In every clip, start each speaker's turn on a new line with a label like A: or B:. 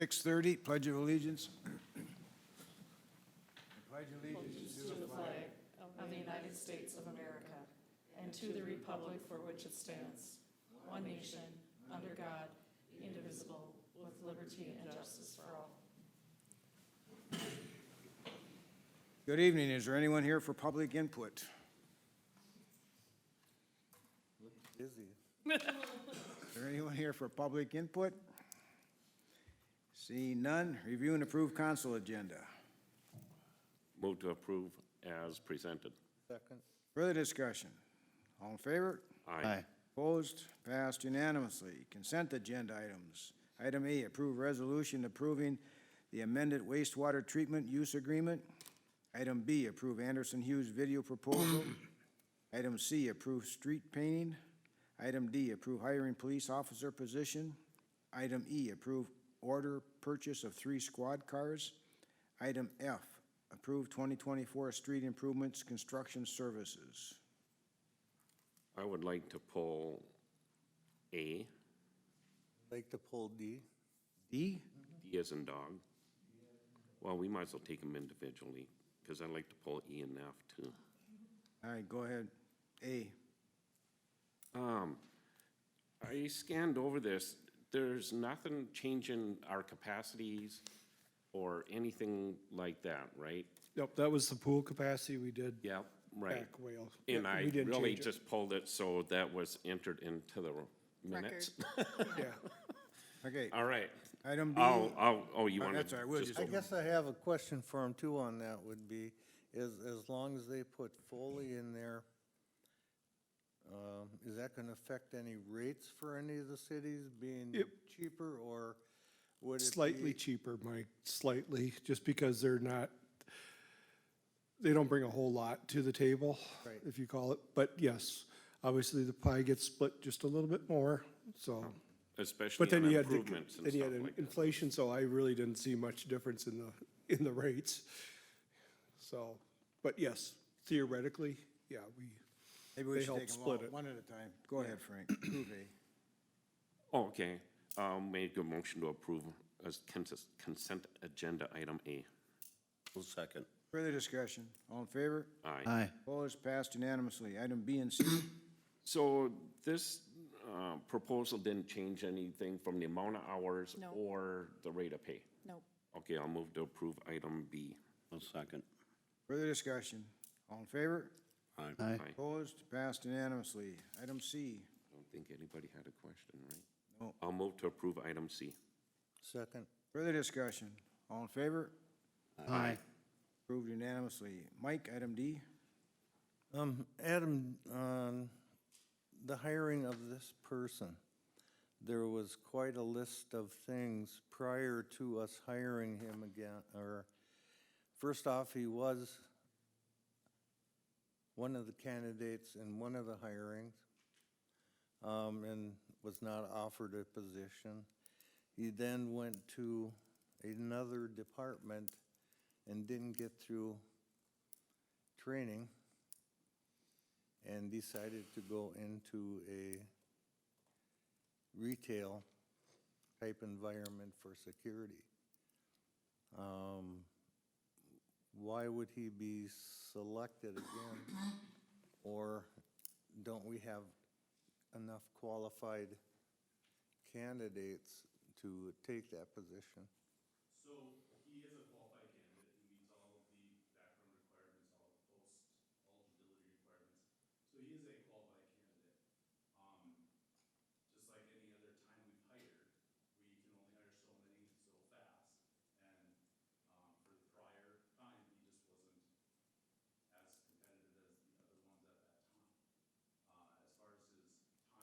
A: 6:30, Pledge of Allegiance. Pledge allegiance
B: To the flag of the United States of America and to the republic for which it stands, one nation, under God, indivisible, with liberty and justice for all.
A: Good evening. Is there anyone here for public input?
C: Busy.
A: Is there anyone here for public input? Seeing none, review and approve council agenda.
D: Move to approve as presented.
C: Second.
A: Further discussion? All in favor?
D: Aye.
A: Opposed? Passed unanimously. Consent agenda items. Item A, approve resolution approving the amended wastewater treatment use agreement. Item B, approve Anderson Hughes video proposal. Item C, approve street painting. Item D, approve hiring police officer position. Item E, approve order purchase of 3 squad cars. Item F, approve 2024 street improvements construction services.
D: I would like to pull A,
C: Like to pull D.
A: D,
D: D as in dog. Well, we might as well take them individually, because I'd like to pull E and F too.
A: all right, go ahead. A,
D: I scanned over this. There's nothing changing our capacities or anything like that, right?
E: Yep, that was the pool capacity we did
D: Yeah, right.
E: back whale.
D: And
E: Yeah,
D: I
E: we didn't
D: really
E: change it.
D: just pulled it so that was entered into the minutes.
E: Yeah,
A: okay.
D: All right.
A: Item B.
D: Oh, you want to?
A: That's all right, we'll just-
C: I guess I have a question for him too on that would be, is as long as they put Foley in there, is that gonna affect any rates for any of the cities being
E: Yep.
C: cheaper, or would it be?
E: slightly cheaper, Mike, slightly, just because they don't bring a whole lot to the table,
C: Right.
E: if you call it. But yes, obviously the pie gets split just a little bit more, so.
D: Especially
E: But then
D: on
E: you had,
D: improvements and
E: then you
D: stuff
E: had
D: like that.
E: inflation, so I really didn't see much difference in the rates. So, but yes, theoretically, yeah,
A: Maybe we
E: They
A: should
E: help
A: take them all
E: split it.
A: one at a time. Go ahead, Frank. Approve A.
D: Oh, okay. Make a motion to approve as consent agenda item A.
F: One second.
A: Further discussion? All in favor?
D: Aye.
A: Opposed? Passed unanimously. Item B and C.
D: So this proposal didn't change anything from the amount of hours
B: No.
D: or the rate of pay?
B: Nope.
D: Okay, I'll move to approve item B.
F: One second.
A: Further discussion? All in favor?
F: Aye.
D: Aye.
A: Opposed? Passed unanimously. Item C.
D: I don't think anybody had a question, right?
A: No.
D: I'll move to approve item C.
C: Second.
A: Further discussion? All in favor?
D: Aye.
A: Approved unanimously. Mike, item D.
C: Adam, on the hiring of this person, there was quite a list of things prior to us hiring him again, or first off, he was one of the candidates in one of the hirings, and was not offered a position. He then went to another department and didn't get through training and decided to go into a retail type environment for security. Why would he be selected again? Or don't we have enough qualified candidates to take that position?
G: So he is a qualified candidate. He meets all of the background requirements, all of the post-eligibility requirements. So he is a qualified candidate. Just like any other time we've hired, we can only hire so many so fast. And for the prior time, he just wasn't as competitive as the other ones at that time. As far as his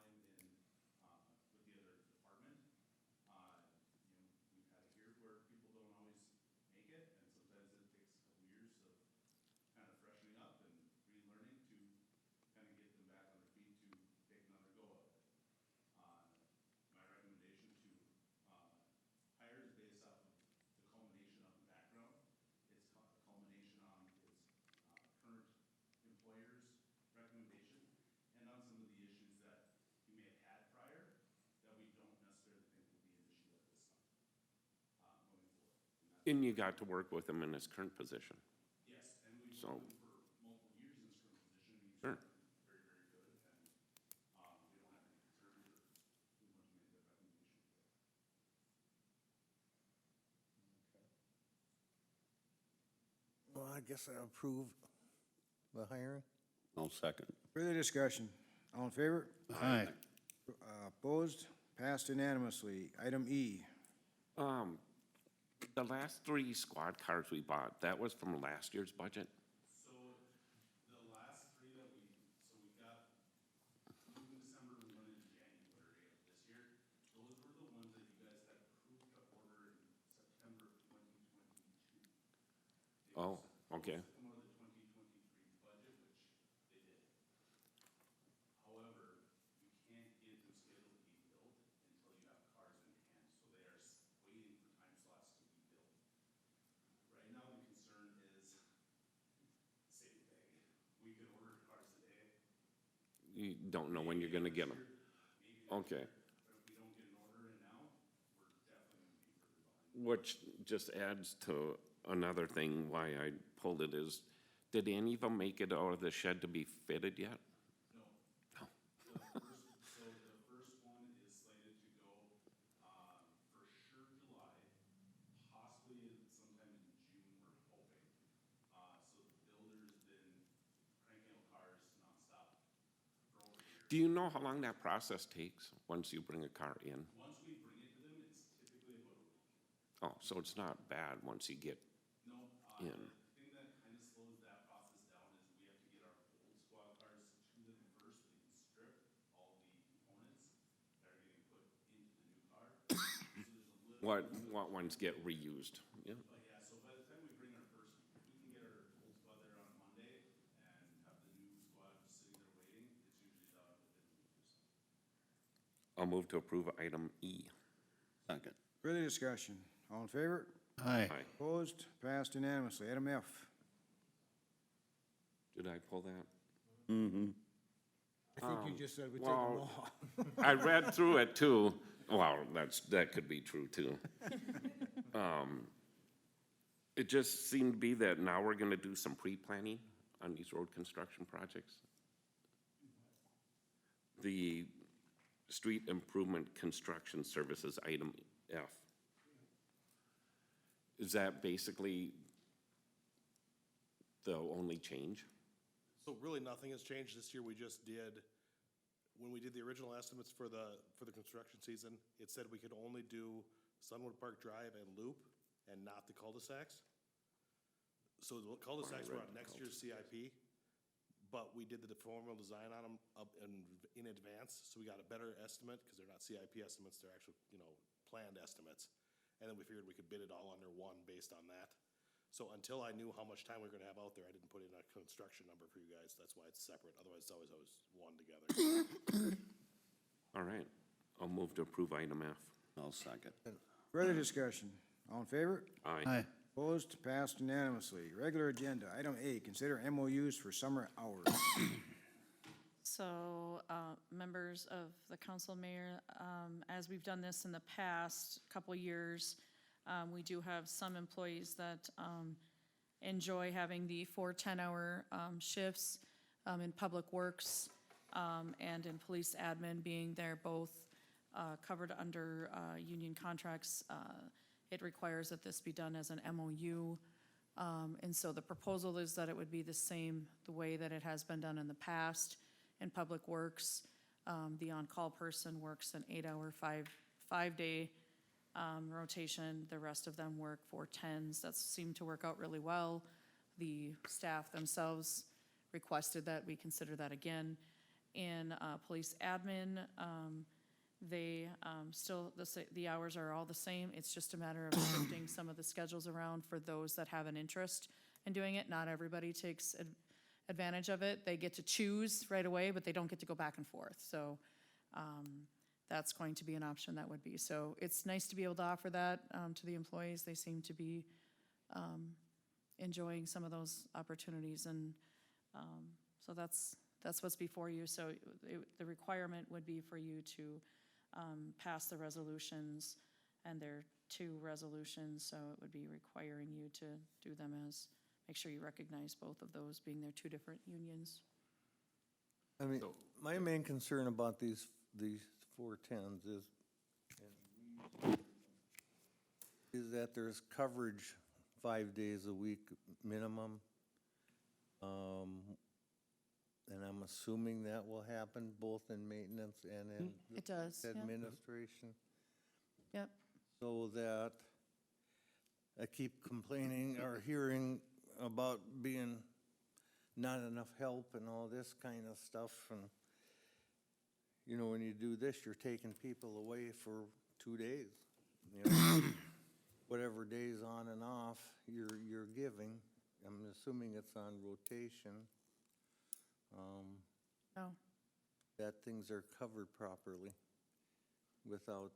G: time in with the other department, we've had it here where people don't always
D: And you got to work with him in his current position?
G: Yes, and we've
D: So,
G: worked him for multiple years in his current position. He's
D: sure.
G: very, very good, and, we don't have any concerns or we want to make that recommendation.
C: Well, I guess I approve the hiring.
F: I'll second.
A: Further discussion? All in favor?
F: Aye.
A: Opposed? Passed unanimously. Item E.
D: The last 3 squad cars we bought, that was from last year's budget?
G: So the last 3 that we got, 2 in December and 1 in January of this year, those were the ones that you guys had approved to order in September of 2022.
D: Oh, okay.
G: Come out of the 2023 budget, which they did. However, you can't get them scheduled to be built until you have cars in hand, so they are waiting for time slots to be built. Right now, the concern is, same thing, we could order cars today,
D: You don't know when you're gonna get them? Okay.
G: but if we don't get an order in now, we're definitely gonna be further behind.
D: Which just adds to another thing why I pulled it is, did any of them make it out of the shed to be fitted yet?
G: No.
D: No.
G: So the first one is slated to go, for sure July, possibly sometime in June, we're hoping. So the builder's been cranking out cars nonstop for over a year.
D: Do you know how long that process takes once you bring a car in?
G: Once we bring it to them, it's typically about a week.
D: Oh, so it's not bad once you get
G: No,
D: in.
G: the thing that kind of slows that process down is we have to get our old squad cars to them first, so they can strip all the components that are getting put into the new car. So there's a little.
D: What ones get reused? Yeah.
G: But yeah, so by the time we bring our first, if we can get our old squad there on a Monday and have the new squad just sitting there waiting, it's usually done within a week or so.
D: I'll move to approve item E.
F: Second.
A: Further discussion? All in favor?
F: Aye.
D: Aye.
A: Opposed? Passed unanimously. Item F.
D: Did I pull that?
A: I think you just said we take them
D: well-
A: all.
D: I read through it too. Well, that could be true too. It just seemed to be that now we're gonna do some pre-planning on these road construction projects. The street improvement construction services, item F. Is that basically the only change?
H: So really, nothing has changed this year. We just did, when we did the original estimates for the construction season, it said we could only do Sunwood Park Drive and Loop and not the cul-de-sacs. So the cul-de-sacs were on next year's CIP, but we did the formal design on them up in advance, so we got a better estimate, because they're not CIP estimates, they're actual, planned estimates. And then we figured we could bid it all under one based on that. So until I knew how much time we were gonna have out there, I didn't put in a construction number for you guys. That's why it's separate. Otherwise, it's always one together.
D: All right, I'll move to approve item F.
F: I'll second.
A: Further discussion? All in favor?
D: Aye.
A: Opposed? Passed unanimously. Regular agenda. Item A, consider MOUs for summer hours.
B: So, members of the council, mayor, as we've done this in the past couple years, we do have some employees that enjoy having the 4 10-hour shifts in public works and in police admin, being they're both covered under union contracts. It requires that this be done as an MOU. And so the proposal is that it would be the way that it has been done in the past. In public works, the on-call person works an 8-hour, five-day rotation. The rest of them work 4 10s. That seemed to work out really well. The staff themselves requested that we consider that again. In police admin, they still, the hours are all the same. It's just a matter of shifting some of the schedules around for those that have an interest in doing it. Not everybody takes advantage of it. They get to choose right away, but they don't get to go back and forth. So that's going to be an option that would be. So it's nice to be able to offer that to the employees. They seem to be enjoying some of those opportunities. And so that's what's before you. So the requirement would be for you to pass the resolutions, and they're two resolutions, so it would be requiring you to do them as, make sure you recognize both of those being their two different unions.
C: I mean,
D: So-
C: my main concern about these 410s is that there's coverage 5 days a week minimum. And I'm assuming that will happen both in maintenance and in
B: It does, yep.
C: administration.
B: Yep.
C: So that I keep complaining or hearing about being not enough help and all this kind of stuff. And, you know, when you do this, you're taking people away for 2 days. You know, whatever days on and off you're giving. I'm assuming it's on rotation.
B: Oh,
C: That things are covered properly without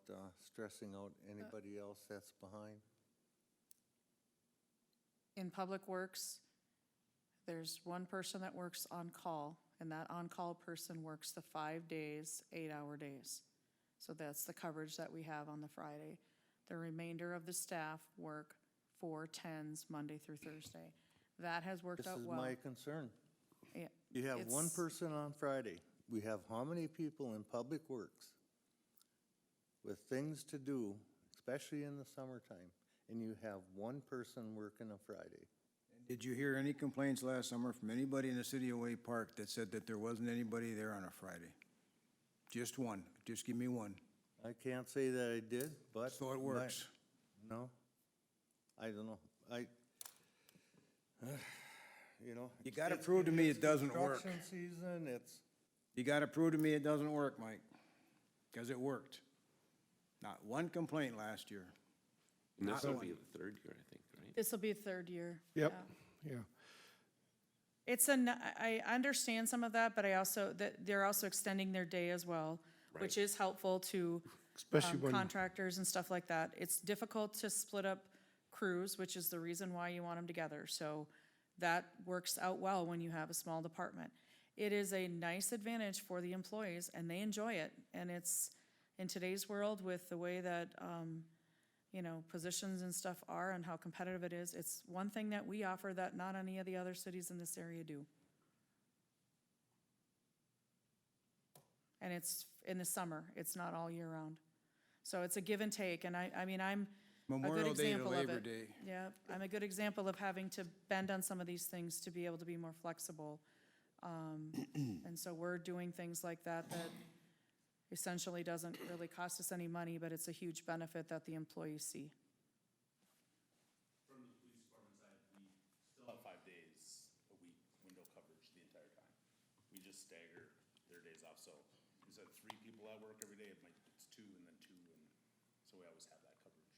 C: stressing out anybody else that's behind.
B: in Public Works, there's one person that works on call, and that on-call person works the 5 days, 8-hour days. So that's the coverage that we have on the Friday. The remainder of the staff work 4 10s Monday through Thursday. That has worked
C: This
B: out
C: is
B: well.
C: my concern.
B: Yeah,
C: You have one
B: it's-
C: person on Friday. We have how many people in Public Works with things to do, especially in the summertime, and you have one person working a Friday?
A: Did you hear any complaints last summer from anybody in the city of Way Park that said that there wasn't anybody there on a Friday? Just one. Just give me one.
C: I can't say that I did, but.
A: So it works.
C: No, I don't know. You know.
A: You gotta
C: it's-
A: prove to me
C: it's
A: it doesn't work.
C: Construction season,
A: You gotta prove to me it doesn't work, Mike, because it worked. Not one complaint last year.
D: And this
A: Not
D: will
A: one.
D: be the third year, I think, right?
B: This will be third year.
E: Yep,
B: Yeah.
E: yeah.
B: It's I understand some of that, but I also, that they're also extending their day as well, which is helpful to
E: Especially when,
B: contractors and stuff like that. It's difficult to split up crews, which is the reason why you want them together. So that works out well when you have a small department. It is a nice advantage for the employees, and they enjoy it. And it's, in today's world, with the way that, positions and stuff are and how competitive it is, it's one thing that we offer that not any of the other cities in this area do. And it's in the summer, it's not all year round. So it's a give and take, and I mean, I'm a good
A: Memorial Day to
B: example of
A: Labor
B: it.
A: Day.
B: Yeah, I'm a good example of having to bend on some of these things to be able to be more flexible. And so we're doing things like that essentially doesn't really cost us any money, but it's a huge benefit that the employees see.
G: From the police department side, we still have 5 days a week window coverage the entire time. We just stagger their days off, so instead of 3 people at work every day, it's 2 and then 2, and so we always have that coverage.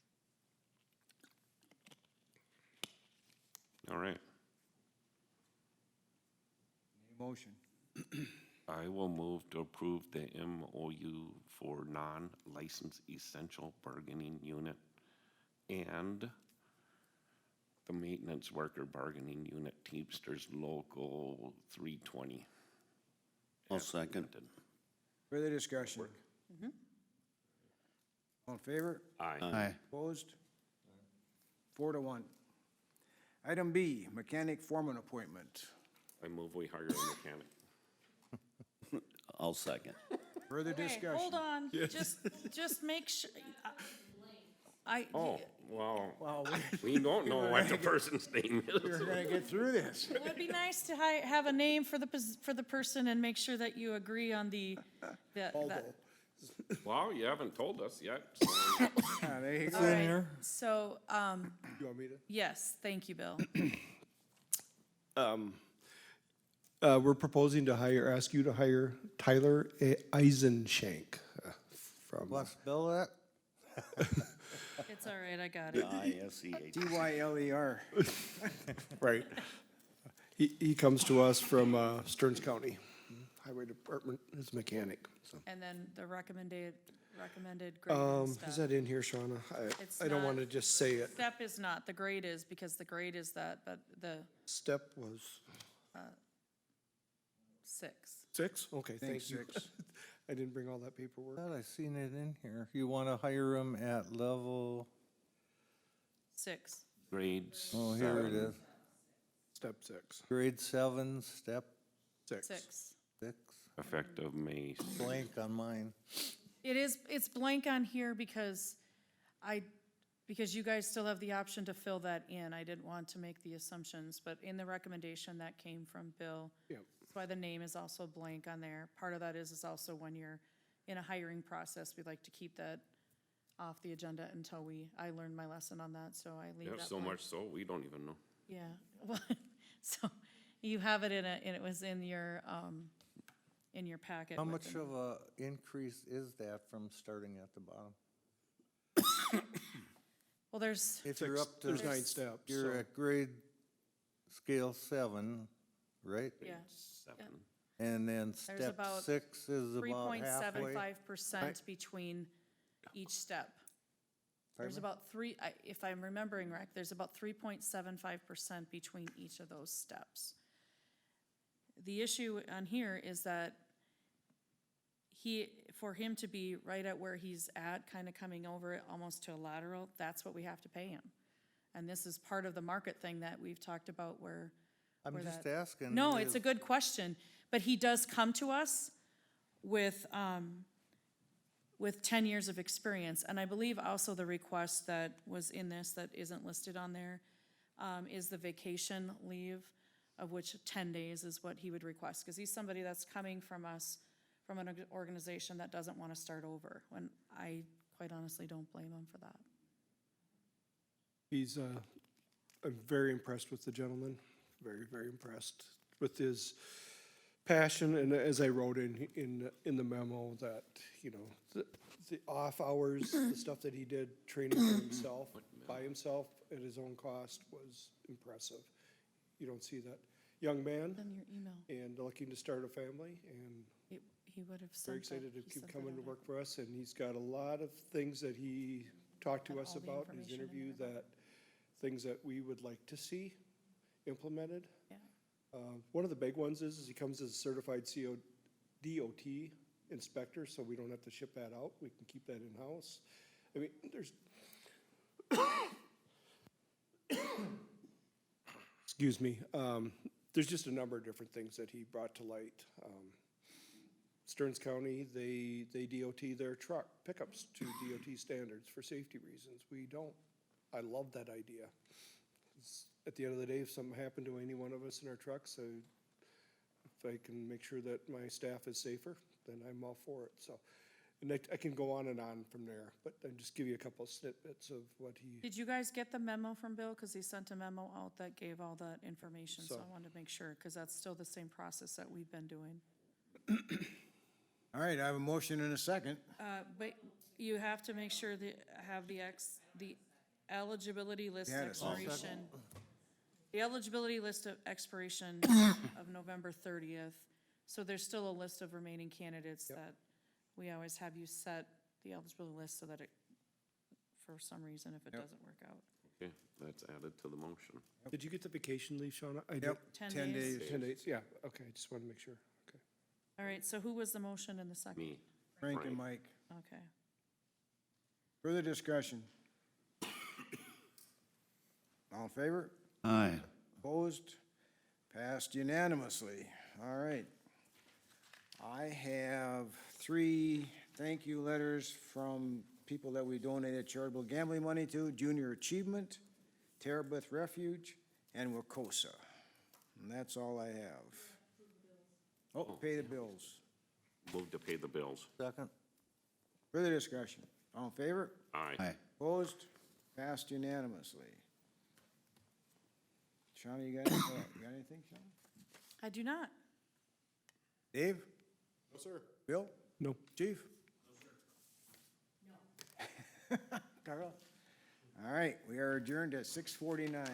D: All right.
A: Need a motion.
D: I will move to approve the MOU for non-licensed essential bargaining unit and the maintenance worker bargaining unit Teamsters Local 320.
F: I'll
D: as
F: second.
D: presented.
A: Further discussion? All in favor?
D: Aye.
F: Aye.
A: Opposed? 4 to 1. Item B, mechanic foreman appointment.
D: I move we hire a mechanic.
F: I'll second.
A: Further
B: Hey,
A: discussion?
B: hold on, just make sure.
D: Oh, well, we don't know what the person's name
A: We're
D: is.
A: gonna get through this.
B: It would be nice to have a name for the person and make sure that you agree on that.
D: Well, you haven't told us yet, so
A: Ah, there you
C: It's
A: go.
C: in here.
B: So,
E: you want me to?
B: yes, thank you, Bill.
E: We're proposing to ask you to hire Tyler Eisenshank from,
C: What, spell that?
B: It's all right, I got it.
F: ISEH.
A: Tyler.
E: right. He comes to us from Stearns County Highway Department, as a mechanic, so.
B: And then the recommended grade and
E: Is
B: stuff.
E: that in here, Shauna?
B: It's
E: I don't
B: not.
E: want to just say it.
B: Step is not, the grade is, because the grade is that, but the
E: Step was
B: 6.
E: 6? Okay,
A: Think
E: thank you.
A: 6.
E: I didn't bring all that paperwork.
C: Thought I seen it in here. You want to hire him at level
B: 6.
D: Grades.
C: Oh, here it is.
E: Step 6.
C: Grade 7, step
E: 6.
C: 6.
D: Effective May.
C: Blank on mine.
B: It's blank on here because because you guys still have the option to fill that in. I didn't want to make the assumptions, but in the recommendation that came from Bill.
E: Yep.
B: That's why the name is also blank on there. Part of that is also when you're in a hiring process, we like to keep that off the agenda until I learned my lesson on that, so I leave
D: Yeah,
B: that
D: so
B: blank.
D: much so, we don't even know.
B: Yeah, well, so you have it and it was in your packet.
C: How
B: with
C: much
B: the-
C: of a increase is that from starting at the bottom?
B: Well, there's,
C: If you're up to.
E: There's 9 steps,
C: You're
E: so-
C: at grade scale 7, right?
B: yeah,
D: Seven.
C: And then
B: There's
C: step
B: about
C: 6 is about halfway.
B: 3.75% between each step. There's about if I'm remembering right, there's about 3.75% between each of those steps. The issue on here is that for him to be right at where he's at, kind of coming over it almost to a lateral, that's what we have to pay him. And this is part of the market thing that we've talked about where
C: I'm
B: where
C: just
B: that-
C: asking.
B: No, it's a
C: is-
B: good question, but he does come to us with 10 years of experience. And I believe also the request that was in this that isn't listed on there is the vacation leave, of which 10 days is what he would request. Because he's somebody that's coming from us, from an organization that doesn't want to start over. When I quite honestly don't blame him for that.
E: He's, I'm very impressed with the gentleman, very, very impressed with his passion, and as I wrote in the memo, that, you know, the off hours, the stuff that he did, training for himself, by himself, at his own cost, was impressive. You don't see that young man,
B: Then your email,
E: and looking to start a family, and
B: he would have
E: very
B: sent that.
E: excited to
B: he
E: keep
B: sent that
E: coming to
B: out.
E: work for us, and he's got a lot of things that he talked to
B: Had
E: us
B: all the
E: about in his
B: information in
E: interview,
B: there.
E: that, things that we would like to see implemented.
B: Yeah.
E: One of the big ones is he comes as a certified DOT inspector, so we don't have to ship that out, we can keep that in-house. I mean, excuse me, there's just a number of different things that he brought to light. Stearns County, they DOT their truck pickups to DOT standards for safety reasons. We don't. I love that idea. 'Cause at the end of the day, if something happened to any one of us in our trucks, if I can make sure that my staff is safer, then I'm all for it, so. And I can go on and on from there, but I'll just give you a couple snippets of what he,
B: Did you guys get the memo from Bill? Because he sent a memo out that gave all that information, so
E: So-
B: I wanted to make sure, because that's still the same process that we've been doing.
A: All right, I have a motion and a second.
B: But you have to make sure that have the eligibility list
A: You had a second.
B: expiration. The eligibility list of expiration of November 30th. So there's still a list of remaining candidates that we always have you set the eligibility list so that it, for some reason, if it
A: Yep.
B: doesn't work out.
D: Okay, that's added to the motion.
E: did you get the vacation leave, Shauna? I did.
A: Yep,
B: 10
A: 10
B: days.
A: days.
E: 10 days, yeah, okay, I just wanted to make sure, okay.
B: All right, so who was the motion in the second?
D: Me.
A: Frank and
D: Frank.
A: Mike.
B: Okay.
A: Further discussion? All in favor?
F: Aye.
A: Opposed? Passed unanimously. All right. I have 3 thank you letters from people that we donated charitable gambling money to: Junior Achievement, Terabith Refuge, and Wacosa. And that's all I have. Oh, pay the bills.
D: Move to pay the bills.
C: Second?
A: Further discussion? All in favor?
D: Aye.
F: Aye.
A: Opposed? Passed unanimously. Shauna, you got anything, Shauna?
B: I do not.
A: Dave?
H: No, sir.
A: Bill?
E: No.
A: Chief? No. Carl? All right, we are adjourned at 6:49.